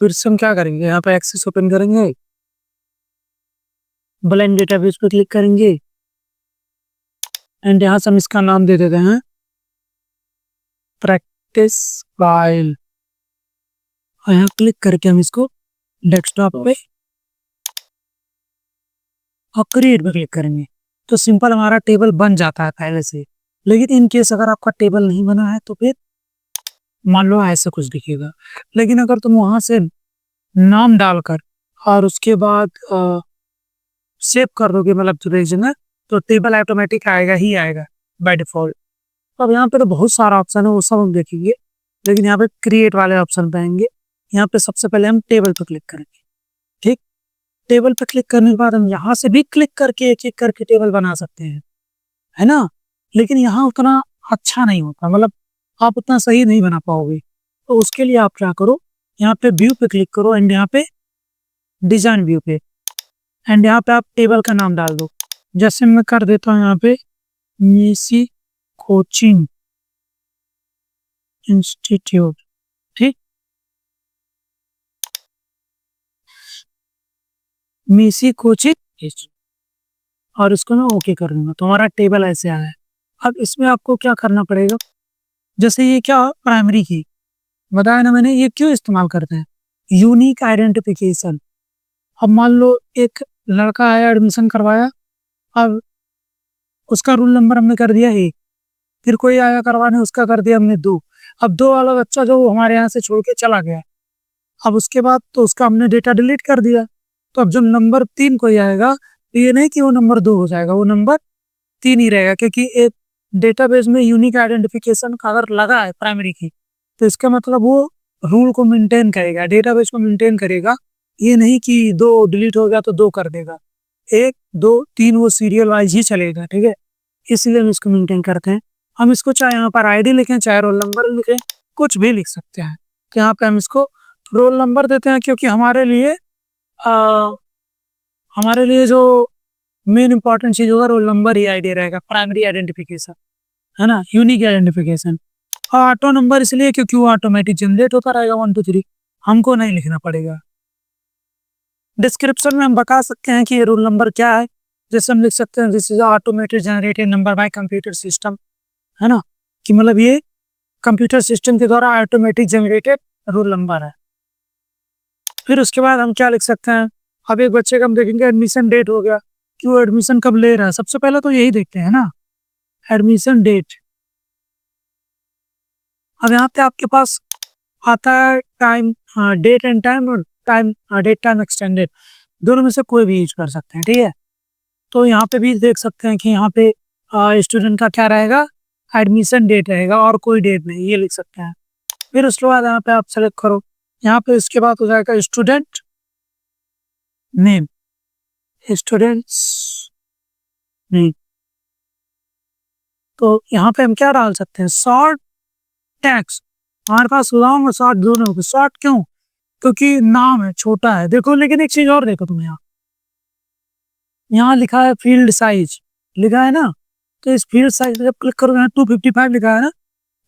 फिर से हम क्या करेंगे, यहाँ पे एक्सेस ओपन करेंगे, ब्लेंड डेटाबेस पे क्लिक करेंगे एंड यहाँ से हम इसका नाम दे देते हैं प्रैक्टिस फाइल। और यहाँ क्लिक करके हम इसको डेस्कटॉप पे और क्रिएट पे क्लिक करेंगे तो सिंपल हमारा टेबल बन जाता है पहले से। लेकिन इन केस अगर आपका टेबल नहीं बना है तो फिर मान लो ऐसा कुछ दिखेगा। लेकिन अगर तुम वहां से नाम डालकर और उसके बाद सेव कर दोगे मतलब ड्यूरेशन है तो टेबल ऑटोमेटिक आएगा ही आएगा बाय डिफॉल्ट। अब यहाँ पे तो बहुत सारा ऑप्शन है वो सब हम देखेंगे, लेकिन यहाँ पे क्रिएट वाले ऑप्शन पे आएंगे। यहाँ पे सबसे पहले हम टेबल पे क्लिक करेंगे। ठीक, टेबल पे क्लिक करने के बाद हम यहाँ से भी क्लिक करके एक एक करके टेबल बना सकते हैं, है ना। लेकिन यहाँ उतना अच्छा नहीं होता, मतलब आप उतना सही नहीं बना पाओगे। तो उसके लिए आप क्या करो, यहाँ पे व्यू पे क्लिक करो एंड यहाँ पे डिजाइन व्यू पे एंड यहाँ पे आप टेबल का नाम डाल दो। जैसे मैं कर देता हूँ यहाँ पे मेसी कोचिंग इंस्टीट्यूट। ठीक, मेसी कोचिंग और इसको मैं ओके कर दूंगा तो हमारा टेबल ऐसे आया है। अब इसमें आपको क्या करना पड़ेगा, जैसे ये क्या प्राइमरी की बताया ना मैंने, ये क्यों इस्तेमाल करते हैं, यूनिक आइडेंटिफिकेशन। अब मान लो एक लड़का आया एडमिशन करवाया, अब उसका रोल नंबर हमने कर दिया 1, फिर कोई आया करवाने उसका कर दिया हमने 2। अब 2 वाला बच्चा जो हमारे यहाँ से छोड़ के चला गया, अब उसके बाद तो उसका हमने डेटा डिलीट कर दिया। तो अब जो नंबर 3 कोई आएगा तो ये नहीं कि वो नंबर 2 हो जाएगा, वो नंबर 3 ही रहेगा, क्योंकि एक डेटाबेस में यूनिक आइडेंटिफिकेशन अगर लगा है प्राइमरी की तो इसका मतलब वो रूल को मेंटेन करेगा, डेटाबेस को मेंटेन करेगा। ये नहीं कि 2 डिलीट हो गया तो 2 कर देगा, 1 2 3 वो सीरियल वाइज ही चलेगा। ठीक है, इसलिए हम इसको मेंटेन करते हैं। हम इसको चाहे यहाँ पर आईडी लिखें चाहे रोल नंबर लिखें, कुछ भी लिख सकते हैं। तो यहाँ पे हम इसको रोल नंबर देते हैं क्योंकि हमारे लिए जो मेन इंपॉर्टेंट चीज होगा रोल नंबर ही आईडी रहेगा, प्राइमरी आइडेंटिफिकेशन, है ना, यूनिक आइडेंटिफिकेशन। और ऑटो नंबर इसलिए क्योंकि वो ऑटोमेटिक जनरेट होता रहेगा 1 2 3, हमको नहीं लिखना पड़ेगा। डिस्क्रिप्शन में हम बता सकते हैं कि ये रोल नंबर क्या है, जैसे हम लिख सकते हैं this is automated generated number by computer system, है ना, कि मतलब ये कंप्यूटर सिस्टम के द्वारा ऑटोमेटिक जनरेटेड रोल नंबर है। फिर उसके बाद हम क्या लिख सकते हैं, अब एक बच्चे का हम देखेंगे एडमिशन डेट हो गया कि वो एडमिशन कब ले रहा है, सबसे पहले तो यही देखते हैं ना, एडमिशन डेट। अब यहाँ पे आपके पास आता है टाइम, डेट एंड टाइम और टाइम, डेट टाइम एक्सटेंडेड, दोनों में से कोई भी यूज कर सकते हैं। ठीक है, तो यहाँ पे भी देख सकते हैं कि यहाँ पे स्टूडेंट का क्या रहेगा, एडमिशन डेट रहेगा और कोई डेट नहीं, ये लिख सकते हैं। फिर उसके बाद यहाँ पे आप सेलेक्ट करो, यहाँ पे इसके बाद हो जाएगा स्टूडेंट नेम, स्टूडेंट्स नेम। तो यहाँ पे हम क्या डाल सकते हैं, शॉर्ट टैक्स। हमारे पास लॉन्ग और शॉर्ट दोनों होंगे। शॉर्ट क्यों, क्योंकि नाम है, छोटा है। देखो लेकिन एक चीज और देखो, तुम यहाँ लिखा है फील्ड साइज, लिखा है ना, तो इस फील्ड साइज जब क्लिक करोगे, यहाँ 255 लिखा है ना,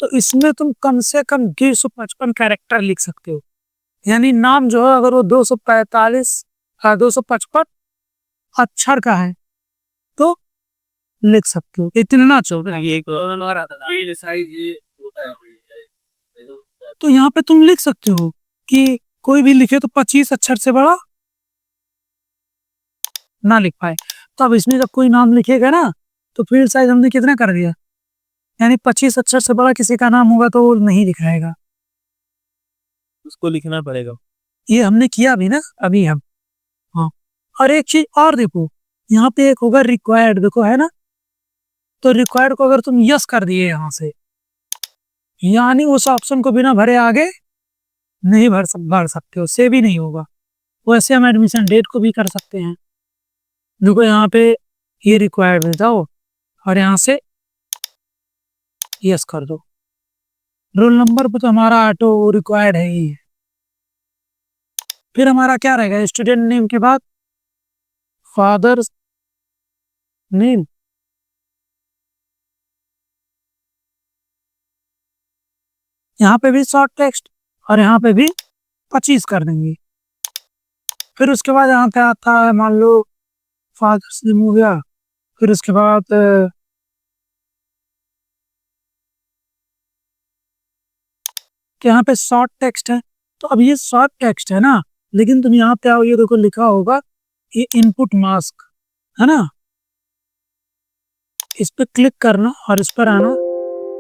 तो इसमें तुम कम से कम 255 कैरेक्टर लिख सकते हो। यानी नाम जो है अगर वो 245 255 अक्षर का है तो लिख सकते हो, इतना छोटा है। तो यहाँ पे तुम लिख सकते हो कि कोई भी लिखे तो 25 अक्षर से बड़ा ना लिख पाए। तो अब इसमें जब कोई नाम लिखेगा ना तो फील्ड साइज हमने कितना कर दिया, यानी 25 अक्षर से बड़ा किसी का नाम होगा तो वो नहीं दिखाएगा, उसको लिखना पड़ेगा। ये हमने किया भी ना अभी हम। हाँ, और एक चीज और देखो, यहाँ पे एक होगा रिक्वायर्ड, देखो है ना, तो रिक्वायर्ड को अगर तुम यस कर दिए यहाँ से, यानी उस ऑप्शन को बिना भरे आगे नहीं भर सकते हो, सेव ही नहीं होगा। वैसे हम एडमिशन डेट को भी कर सकते हैं। देखो यहाँ पे ये रिक्वायर्ड में जाओ और यहाँ से यस कर दो। रोल नंबर पे तो हमारा ऑटो रिक्वायर्ड है ही। फिर हमारा क्या रहेगा, स्टूडेंट नेम के बाद फादर नेम, यहाँ पे भी शॉर्ट टेक्स्ट और यहाँ पे भी 25 कर देंगे। फिर उसके बाद यहाँ पे आता है, मान लो फादर्स नेम हो गया। फिर उसके बाद यहाँ पे शॉर्ट टेक्स्ट है, तो अब ये शॉर्ट टेक्स्ट है ना, लेकिन तुम यहाँ पे आओ, ये देखो लिखा होगा ये इनपुट मास्क है ना, इस पे क्लिक करना और इस पर आना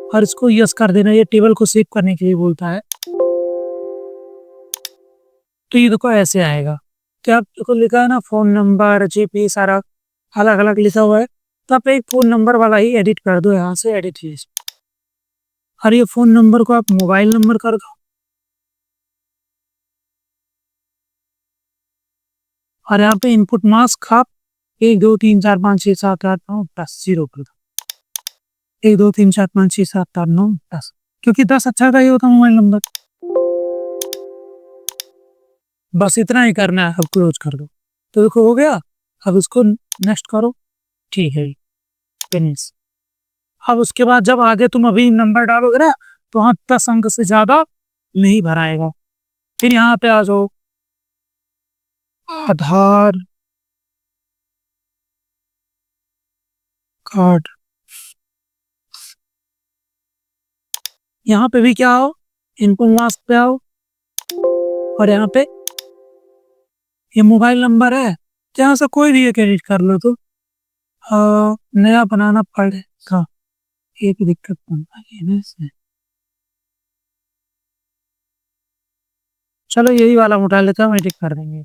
और इसको यस कर देना। ये टेबल को सेव करने के लिए बोलता है। तो ये देखो ऐसे आएगा। तो आप देखो लिखा है ना फोन नंबर जीपी सारा अलग अलग लिखा हुआ है, तो आप एक फोन नंबर वाला ही एडिट कर दो, यहाँ से एडिट ही। और ये फोन नंबर को आप मोबाइल नंबर कर दो और यहाँ पे इनपुट मास्क आप 1 2 3 4 5 6 7 8 9 10 0 कर दो। 1 2 3 4 5 6 7 8 9 10, क्योंकि 10 अच्छा का ही होता मोबाइल नंबर। बस इतना ही करना है, अब क्लोज कर दो। तो देखो हो गया। अब इसको नेक्स्ट करो, ठीक है, फिनिश। अब उसके बाद जब आगे तुम अभी नंबर डालोगे ना, तो वहां 10 अंक से ज्यादा नहीं भराएगा। फिर यहाँ पे आ जाओ, आधार कार्ड, यहाँ पे भी क्या आओ, इनपुट मास्क पे आओ और यहाँ पे ये मोबाइल नंबर है, तो यहाँ से कोई भी एक एडिट कर लो। तो नया बनाना पड़ेगा, एक दिक्कत बनता है ना इसमें। चलो यही वाला उठा लेता हूँ, एडिट कर देंगे।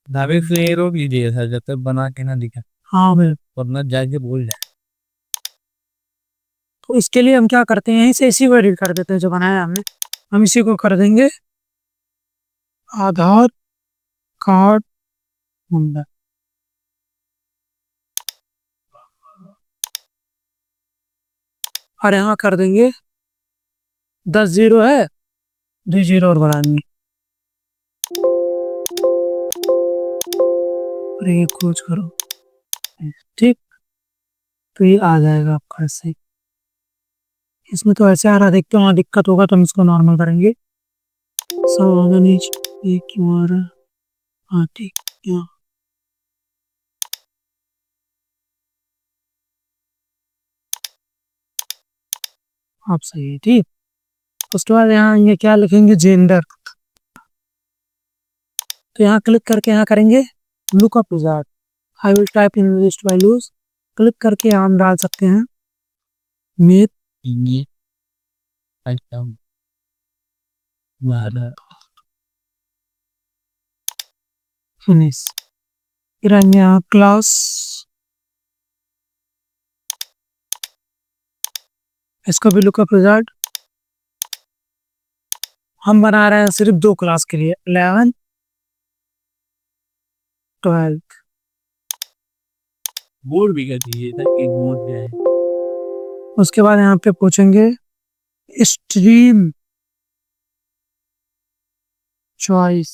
ढाबे से रोक लीजिए सर, जब तक बना के ना दिखा, हाँ मैं, वरना जाके बोल जाए। तो इसके लिए हम क्या करते हैं, यहीं से इसी को एडिट कर देते हैं जो बनाया हमने। हम इसी को कर देंगे आधार कार्ड नंबर, और यहाँ कर देंगे 10 0 है, 2 0 और बढ़ा देंगे। और ये खोज करो, ठीक, तो ये आ जाएगा आपका ऐसे। इसमें तो ऐसे आ रहा, देखते हो दिक्कत होगा तो हम इसको नॉर्मल करेंगे। हाँ ठीक, यहाँ आप सही है, ठीक। उसके बाद यहाँ ये क्या लिखेंगे, जेंडर। तो यहाँ क्लिक करके यहाँ करेंगे lookup wizard, I will type in list values, click करके यहाँ हम डाल सकते हैं मेल, ये अच्छा वाला फिनिश। फिर आएंगे यहाँ क्लास, इसको भी लुकअप विजार्ड। हम बना रहे हैं सिर्फ 2 क्लास के लिए, 11 12। बोर्ड भी कर दीजिए ताकि बोर्ड जाए। उसके बाद यहाँ पे पूछेंगे स्ट्रीम चॉइस,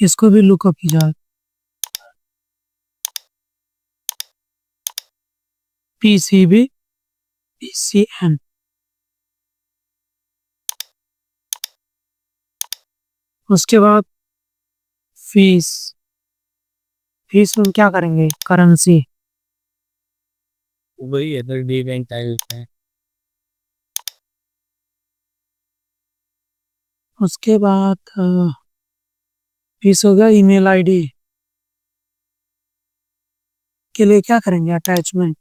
इसको भी लुकअप विजार्ड। PCB PCN, उसके बाद फीस, फीस में क्या करेंगे, करेंसी। वही है तो डे बैंक टाइल है। उसके बाद फीस हो गया। ईमेल आईडी के लिए क्या करेंगे, अटैचमेंट,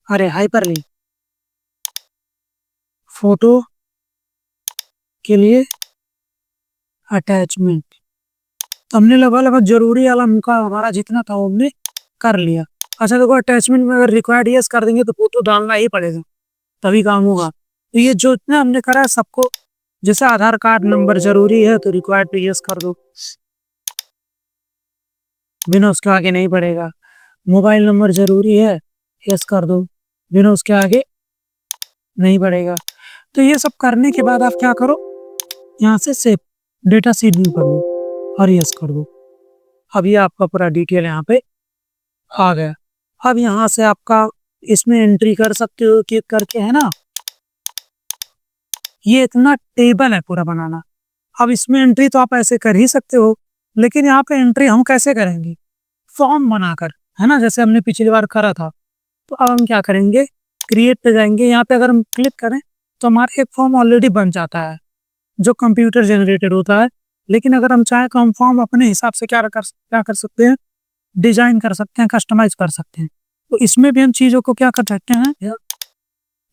अरे हाइपरलिंक। फोटो के लिए अटैचमेंट। तो हमने लगा जरूरी वाला उनका हमारा जितना था वो हमने कर लिया। अच्छा देखो, अटैचमेंट में अगर रिक्वायर्ड यस कर देंगे तो फोटो डालना ही पड़ेगा, तभी काम होगा। तो ये जो इतना हमने करा है सबको, जैसे आधार कार्ड नंबर जरूरी है तो रिक्वायर्ड पे यस कर दो, बिना उसके आगे नहीं पड़ेगा। मोबाइल नंबर जरूरी है, यस कर दो, बिना उसके आगे नहीं बढ़ेगा। तो ये सब करने के बाद आप क्या करो, यहाँ से सेव डेटा शेड्यूल कर दो और यस कर दो। अब ये आपका पूरा डिटेल यहाँ पे आ गया। अब यहाँ से आपका इसमें एंट्री कर सकते हो क्लिक करके, है ना। ये इतना टेबल है पूरा बनाना। अब इसमें एंट्री तो आप ऐसे कर ही सकते हो, लेकिन यहाँ पे एंट्री हम कैसे करेंगे, फॉर्म बनाकर, है ना, जैसे हमने पिछली बार करा था। तो अब हम क्या करेंगे, क्रिएट पे जाएंगे, यहाँ पे अगर हम क्लिक करें तो हमारा एक फॉर्म ऑलरेडी बन जाता है जो कंप्यूटर जनरेटेड होता है। लेकिन अगर हम चाहें तो हम फॉर्म अपने हिसाब से क्या कर सकते हैं, डिजाइन कर सकते हैं, कस्टमाइज कर सकते हैं। तो इसमें भी हम चीजों को क्या कर सकते हैं,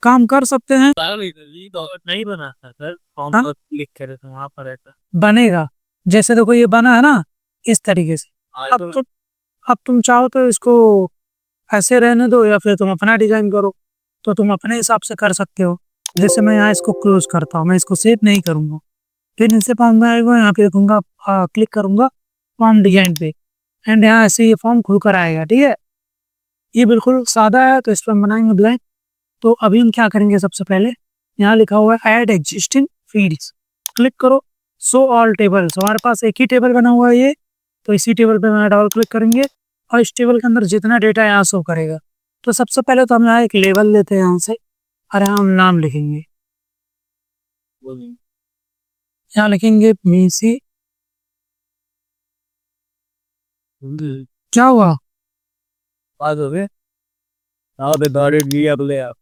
काम कर सकते हैं। नहीं बना था सर, फॉर्म हाँ? पर क्लिक करे तो वहां पर रहता। बनेगा, जैसे देखो ये बना है ना, इस तरीके से। अब तुम चाहो तो इसको ऐसे रहने दो या फिर तुम अपना डिजाइन करो, तो तुम अपने हिसाब से कर सकते हो। जैसे मैं यहाँ इसको क्लोज करता हूँ, मैं इसको सेव नहीं करूंगा, फिर नीचे फॉर्म में आएगा, यहाँ पे देखूंगा, क्लिक करूंगा फॉर्म डिजाइन पे, एंड यहाँ ऐसे ये फॉर्म खुल कर आएगा। ठीक है, ये बिल्कुल सादा है, तो इस पर हम बनाएंगे ब्लैंक। तो अभी हम क्या करेंगे, सबसे पहले यहाँ लिखा हुआ है ऐड एग्जिस्टिंग फील्ड्स, क्लिक करो, शो ऑल टेबल्स। हमारे पास एक ही टेबल बना हुआ है ये, तो इसी टेबल पे मैं डबल क्लिक करेंगे और इस टेबल के अंदर जितना डेटा यहाँ शो करेगा। तो सबसे पहले तो हम यहाँ एक लेवल लेते हैं यहाँ से, और यहाँ हम नाम लिखेंगे, यहाँ लिखेंगे मीसी। क्या हुआ, बात हो गए आप बता दिया बोले आप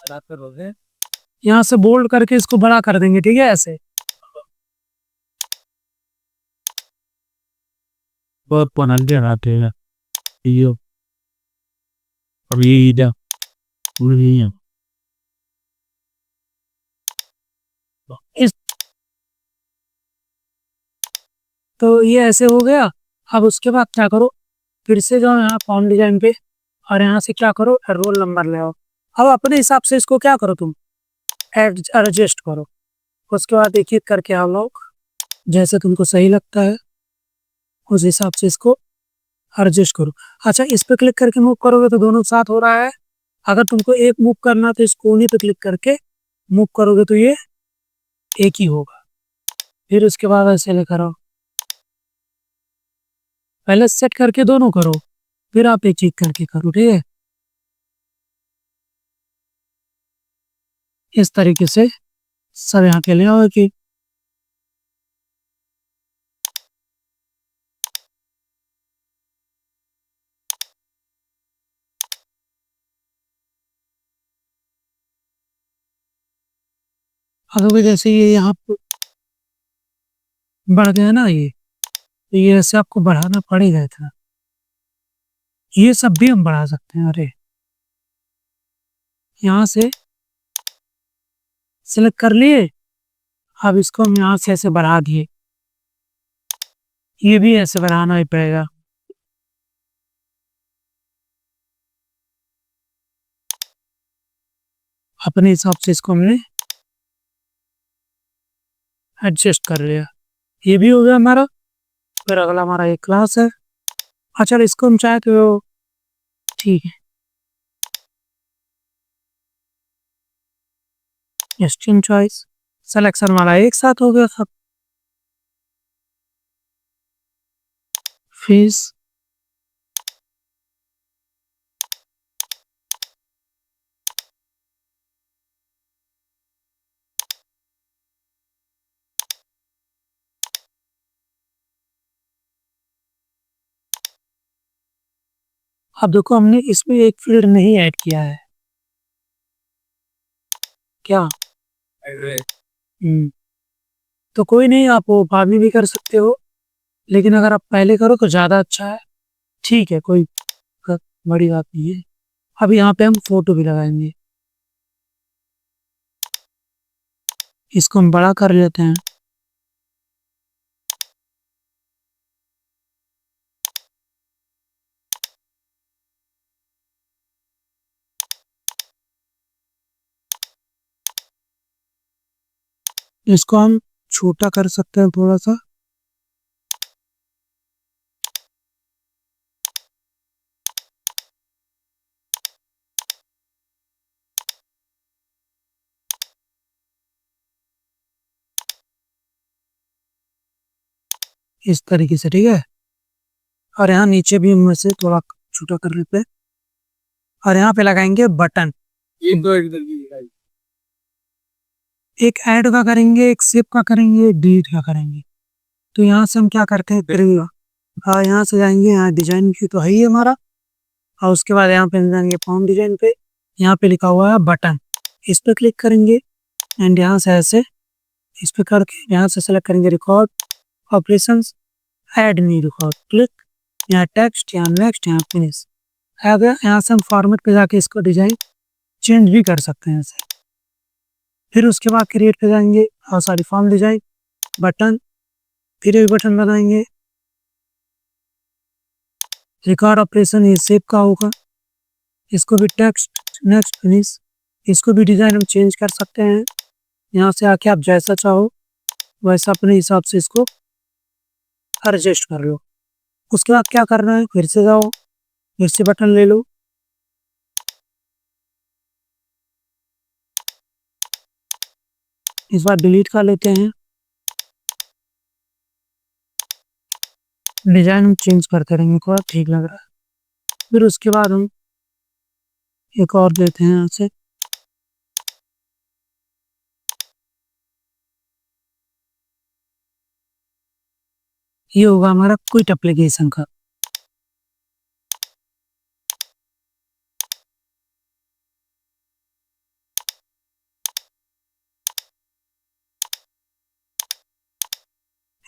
रात कर रहे यहाँ से बोल्ड करके इसको बड़ा कर देंगे। ठीक है, ऐसे बहुत पनल आते हैं यो अभी इधर पूरी है इस, तो ये ऐसे हो गया। अब उसके बाद क्या करो, फिर से जाओ यहाँ फॉर्म डिजाइन पे, और यहाँ से क्या करो, रोल नंबर ले आओ। अब अपने हिसाब से इसको क्या करो, तुम एडजस्ट करो। उसके बाद एक एक करके आप लोग जैसे तुमको सही लगता है उस हिसाब से इसको एडजस्ट करो। अच्छा, इस पे क्लिक करके मूव करोगे तो दोनों साथ हो रहा है। अगर तुमको एक मूव करना तो इस कोने पे क्लिक करके मूव करोगे तो ये एक ही होगा। फिर उसके बाद ऐसे लेकर आओ, पहले सेट करके दोनों करो, फिर आप एक एक करके करो। ठीक है, इस तरीके से सब यहाँ के ले आओ कि अगर जैसे ये यहाँ बढ़ गया ना, ये तो ये ऐसे आपको बढ़ाना पड़ेगा इतना। ये सब भी हम बढ़ा सकते हैं। अरे यहाँ से सिलेक्ट कर लिए, अब इसको हम यहाँ से ऐसे बढ़ा दिए, ये भी ऐसे बढ़ाना ही पड़ेगा। अपने हिसाब से इसको हमने एडजस्ट कर लिया, ये भी हो गया हमारा। फिर अगला हमारा एक क्लास है। अच्छा, इसको हम चाहे तो ठीक है, स्ट्रीम चॉइस सिलेक्शन वाला एक साथ हो गया सब। फीस अब देखो हमने इसमें एक फील्ड नहीं ऐड किया है, क्या। तो कोई नहीं, आप वो बाद में भी कर सकते हो, लेकिन अगर आप पहले करो तो ज़्यादा अच्छा है। ठीक है, कोई बड़ी बात नहीं है। अब यहाँ पे हम फोटो भी लगाएंगे, इसको हम बड़ा कर लेते हैं। इसको हम छोटा कर सकते हैं थोड़ा सा। इस तरीके से, ठीक है। और यहाँ नीचे भी हम इसे थोड़ा छोटा कर लेते हैं और यहाँ पे लगाएंगे बटन। एक ऐड का करेंगे, एक सेव का करेंगे, एक डिलीट का करेंगे। तो यहाँ से हम क्या करते हैं फिर यहाँ से जाएंगे, यहाँ डिजाइन की तो है ही हमारा, और उसके बाद यहाँ पे जाएंगे फॉर्म डिजाइन पे, यहाँ पे लिखा हुआ है बटन, इस पर क्लिक करेंगे एंड यहाँ से ऐसे इस पे करके यहाँ से सेलेक्ट करेंगे record operations, add new record, click, यहाँ टेक्स्ट, यहाँ नेक्स्ट, यहाँ फिनिश आ गया। यहाँ से हम फॉर्मेट पे जाके इसको डिजाइन चेंज भी कर सकते हैं ऐसे। फिर उसके बाद क्रिएट पे जाएंगे और सारी फॉर्म डिजाइन बटन, फिर एक बटन बनाएंगे, रिकॉर्ड ऑपरेशन ये सेव का होगा, इसको भी टेक्स्ट नेक्स्ट फिनिश, इसको भी डिजाइन हम चेंज कर सकते हैं। यहाँ से आके आप जैसा चाहो वैसा अपने हिसाब से इसको एडजस्ट कर लो। उसके बाद क्या करना है, फिर से जाओ, फिर से बटन ले लो, इस बार डिलीट कर लेते हैं, डिजाइन हम चेंज करते रहेंगे, को ठीक लग रहा है। फिर उसके बाद हम एक और लेते हैं यहाँ से, ये होगा हमारा क्विट एप्लीकेशन का।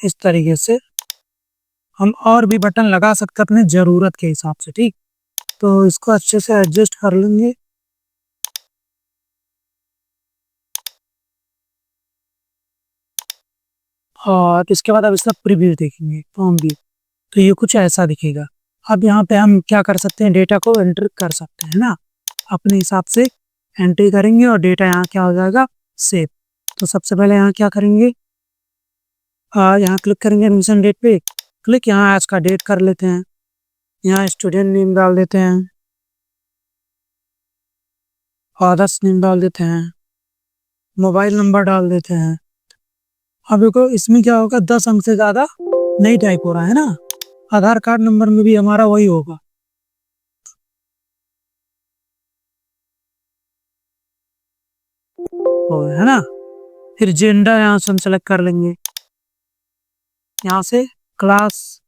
इस तरीके से हम और भी बटन लगा सकते हैं अपने जरूरत के हिसाब से, ठीक। तो इसको अच्छे से एडजस्ट कर लेंगे। और इसके बाद अब इसका प्रीव्यू देखेंगे फॉर्म व्यू, तो ये कुछ ऐसा दिखेगा। अब यहाँ पे हम क्या कर सकते हैं, डेटा को एंटर कर सकते हैं ना, अपने हिसाब से एंट्री करेंगे और डेटा यहाँ क्या हो जाएगा, सेव। तो सबसे पहले यहाँ क्या करेंगे, यहाँ क्लिक करेंगे एडमिशन डेट पे, क्लिक, यहाँ आज का डेट कर लेते हैं, यहाँ स्टूडेंट नेम डाल देते हैं, फादर्स नेम डाल देते हैं, मोबाइल नंबर डाल देते हैं। अब देखो इसमें क्या होगा, 10 अंक से ज्यादा नहीं टाइप हो रहा है ना, आधार कार्ड नंबर में भी हमारा वही होगा। है ना। फिर जेंडर यहाँ से हम सेलेक्ट कर लेंगे, यहाँ से क्लास,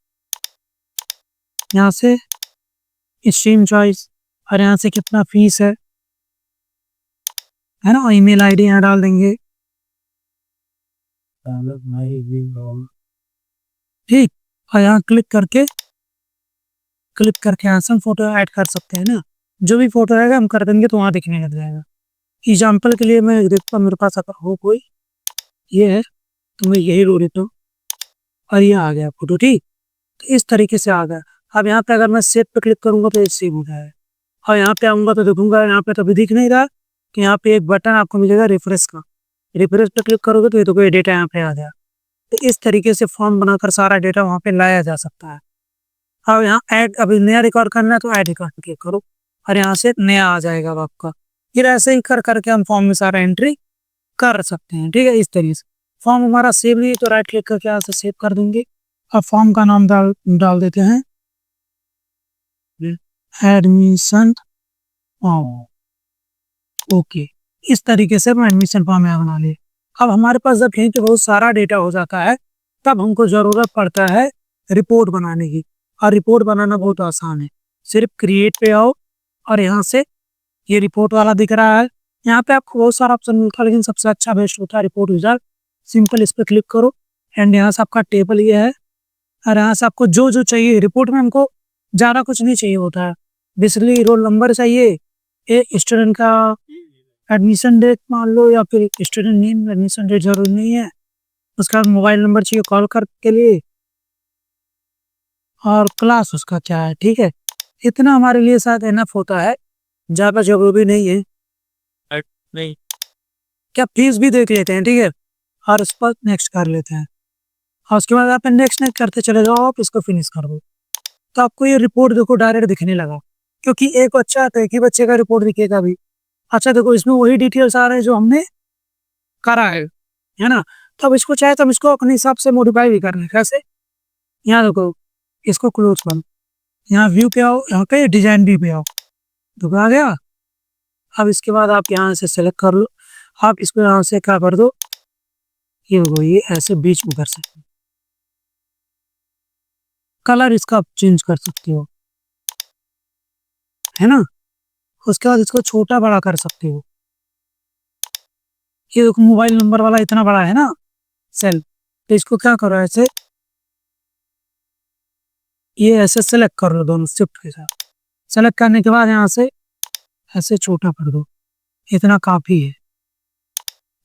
यहाँ से स्ट्रीम चॉइस, और यहाँ से कितना फीस है ना, ईमेल आईडी यहाँ डाल देंगे, ठीक। और यहाँ क्लिक करके यहाँ से हम फोटो ऐड कर सकते हैं ना, जो भी फोटो आएगा हम कर देंगे तो वहाँ दिखने लग जाएगा। एग्जाम्पल के लिए मैं देखता हूँ मेरे पास अगर हो कोई, ये है तो मैं यही रो देता हूँ और ये आ गया फोटो, ठीक। तो इस तरीके से आ गया। अब यहाँ पे अगर मैं सेव पे क्लिक करूंगा तो ये सेव हो जाएगा, और यहाँ पे आऊंगा तो देखूंगा यहाँ पे तो अभी दिख नहीं रहा, कि यहाँ पे एक बटन आपको मिलेगा रिफ्रेश का, रिफ्रेश पे क्लिक करोगे तो ये तो कोई डेटा यहाँ पे आ जाए। तो इस तरीके से फॉर्म बनाकर सारा डेटा वहाँ पे लाया जा सकता है। अब यहाँ ऐड, अभी नया रिकॉर्ड करना है तो ऐड रिकॉर्ड क्लिक करो और यहाँ से नया आ जाएगा अब आपका। फिर ऐसे ही कर करके हम फॉर्म में सारा एंट्री कर सकते हैं, ठीक है। इस तरीके से फॉर्म हमारा सेव नहीं तो राइट क्लिक करके यहाँ से सेव कर देंगे। अब फॉर्म का नाम डाल देते हैं एडमिशन फॉर्म, ओके। इस तरीके से हम एडमिशन फॉर्म यहाँ बना लिए। अब हमारे पास जब कहीं पे बहुत सारा डेटा हो जाता है तब हमको जरूरत पड़ता है रिपोर्ट बनाने की, और रिपोर्ट बनाना बहुत आसान है। सिर्फ क्रिएट पे आओ और यहाँ से ये रिपोर्ट वाला दिख रहा है, यहाँ पे आपको बहुत सारा ऑप्शन मिलता है, लेकिन सबसे अच्छा बेस्ट होता है रिपोर्ट विजार्ड। सिंपल इस पर क्लिक करो एंड यहाँ से आपका टेबल ये है, और यहाँ से आपको जो जो चाहिए रिपोर्ट में, हमको ज़्यादा कुछ नहीं चाहिए होता है, बेसिकली रोल नंबर चाहिए, एक स्टूडेंट का एडमिशन डेट मान लो, या फिर स्टूडेंट नेम, एडमिशन डेट जरूरी नहीं है, उसका मोबाइल नंबर चाहिए कॉल कर के लिए, और क्लास उसका क्या है, ठीक है। इतना हमारे लिए शायद एनफ होता है, ज़्यादा जरूरी नहीं है। नहीं, क्या फीस भी देख लेते हैं, ठीक है, और उस पर नेक्स्ट कर लेते हैं, और उसके बाद आप नेक्स्ट करते चले जाओ, आप इसको फिनिश कर दो, तो आपको ये रिपोर्ट देखो डायरेक्ट दिखने लगा, क्योंकि एक बच्चा तो एक ही बच्चे का रिपोर्ट दिखेगा भी। अच्छा देखो इसमें वही डिटेल्स आ रहे हैं जो हमने करा है ना। तो अब इसको चाहे तो हम इसको अपने हिसाब से मॉडिफाई भी कर लें, कैसे, यहाँ देखो, इसको क्लोज करो, यहाँ व्यू पे आओ, यहाँ पे डिजाइन व्यू पे आओ, तो आ गया। अब इसके बाद आप यहाँ से सेलेक्ट कर लो, आप इसको यहाँ से क्या कर दो, ये देखो ये ऐसे बीच में कर सकते हो, कलर इसका चेंज कर सकते हो, है ना। उसके बाद इसको छोटा बड़ा कर सकते हो। ये देखो मोबाइल नंबर वाला इतना बड़ा है ना सेल, तो इसको क्या करो ऐसे, ये ऐसे सेलेक्ट कर लो दोनों शिफ्ट के साथ। सेलेक्ट करने के बाद यहाँ से ऐसे छोटा कर दो, इतना काफी है।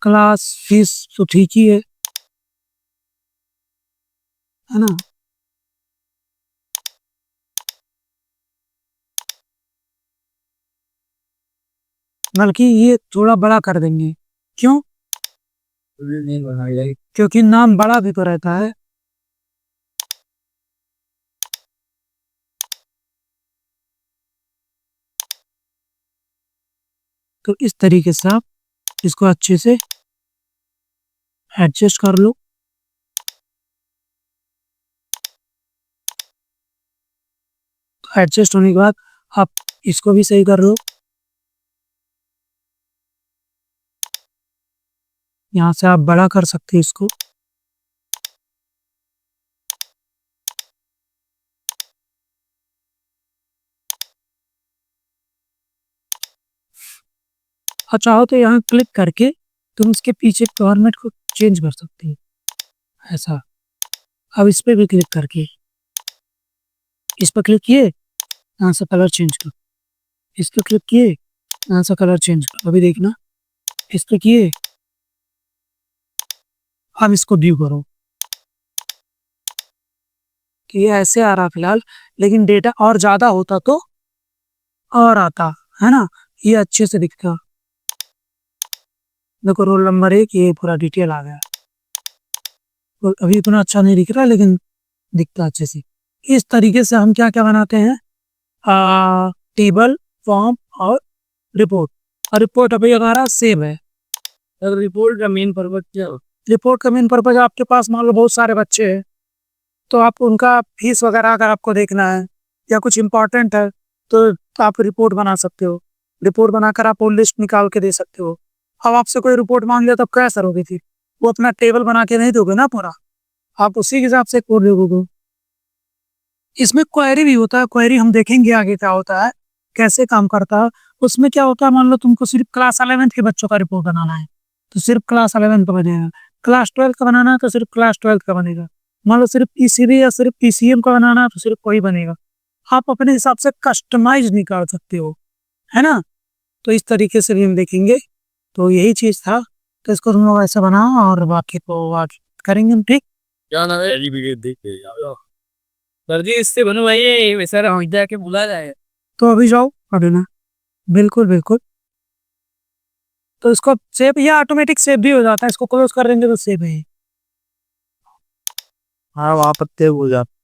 क्लास फीस तो ठीक ही है ना। बल्कि ये थोड़ा बड़ा कर देंगे, क्यों? नहीं बनाई जाएगी। क्योंकि नाम बड़ा भी तो रहता है। तो इस तरीके से आप इसको अच्छे से एडजस्ट कर लो। एडजस्ट होने के बाद आप इसको भी सही कर लो, यहाँ से आप बड़ा कर सकते हैं इसको। और चाहो तो यहाँ क्लिक करके तुम इसके पीछे फॉर्मेट को चेंज कर सकते हो, ऐसा। अब इस पे भी क्लिक करके, इस पर क्लिक किए, यहाँ से कलर चेंज करो, इस पर क्लिक किए, यहाँ से कलर चेंज करो। अभी देखना, इस पे किए, अब इसको व्यू करो कि ये ऐसे आ रहा फिलहाल, लेकिन डेटा और ज्यादा होता तो और आता, है ना। ये अच्छे से दिखता, देखो रोल नंबर 1, ये पूरा डिटेल आ गया। तो अभी इतना अच्छा नहीं दिख रहा, लेकिन दिखता अच्छे से। इस तरीके से हम क्या क्या बनाते हैं, टेबल, फॉर्म और रिपोर्ट। और रिपोर्ट अभी हमारा सेव है। अगर रिपोर्ट का मेन पर्पज क्या हो? रिपोर्ट का मेन पर्पज, आपके पास मान लो बहुत सारे बच्चे हैं, तो आप उनका फीस वगैरह अगर आपको देखना है या कुछ इंपॉर्टेंट है, तो आप रिपोर्ट बना सकते हो। रिपोर्ट बनाकर आप वो लिस्ट निकाल के दे सकते हो। अब आपसे कोई रिपोर्ट मांग लिया, तब क्या करोगे? फिर वो अपना टेबल बना के नहीं दोगे ना पूरा, आप उसी के हिसाब से कोड लिखोगे। इसमें क्वेरी भी होता है, क्वेरी हम देखेंगे आगे क्या होता है, कैसे काम करता है। उसमें क्या होता है, मान लो तुमको सिर्फ क्लास 11 के बच्चों का रिपोर्ट बनाना है, तो सिर्फ क्लास 11 का बनेगा। क्लास 12 का बनाना है तो सिर्फ क्लास 12 का बनेगा। मान लो सिर्फ पीसीबी या सिर्फ पीसीएम का बनाना है तो सिर्फ वही बनेगा। आप अपने हिसाब से कस्टमाइज निकाल सकते हो, है ना। तो इस तरीके से भी हम देखेंगे। तो यही चीज था, तो इसको तुम लोग ऐसा बनाओ और बाकी तो आज करेंगे हम, ठीक। क्या नाम है? वीडियो देख के जाओ सर जी, इससे बनवाइए सर, हम जाके बुला जाए। तो अभी जाओ कर देना, बिल्कुल बिल्कुल। तो इसको सेव, या ऑटोमेटिक सेव भी हो जाता है, इसको क्लोज कर देंगे तो सेव है। हाँ, वहाँ पत्ते हो जाते।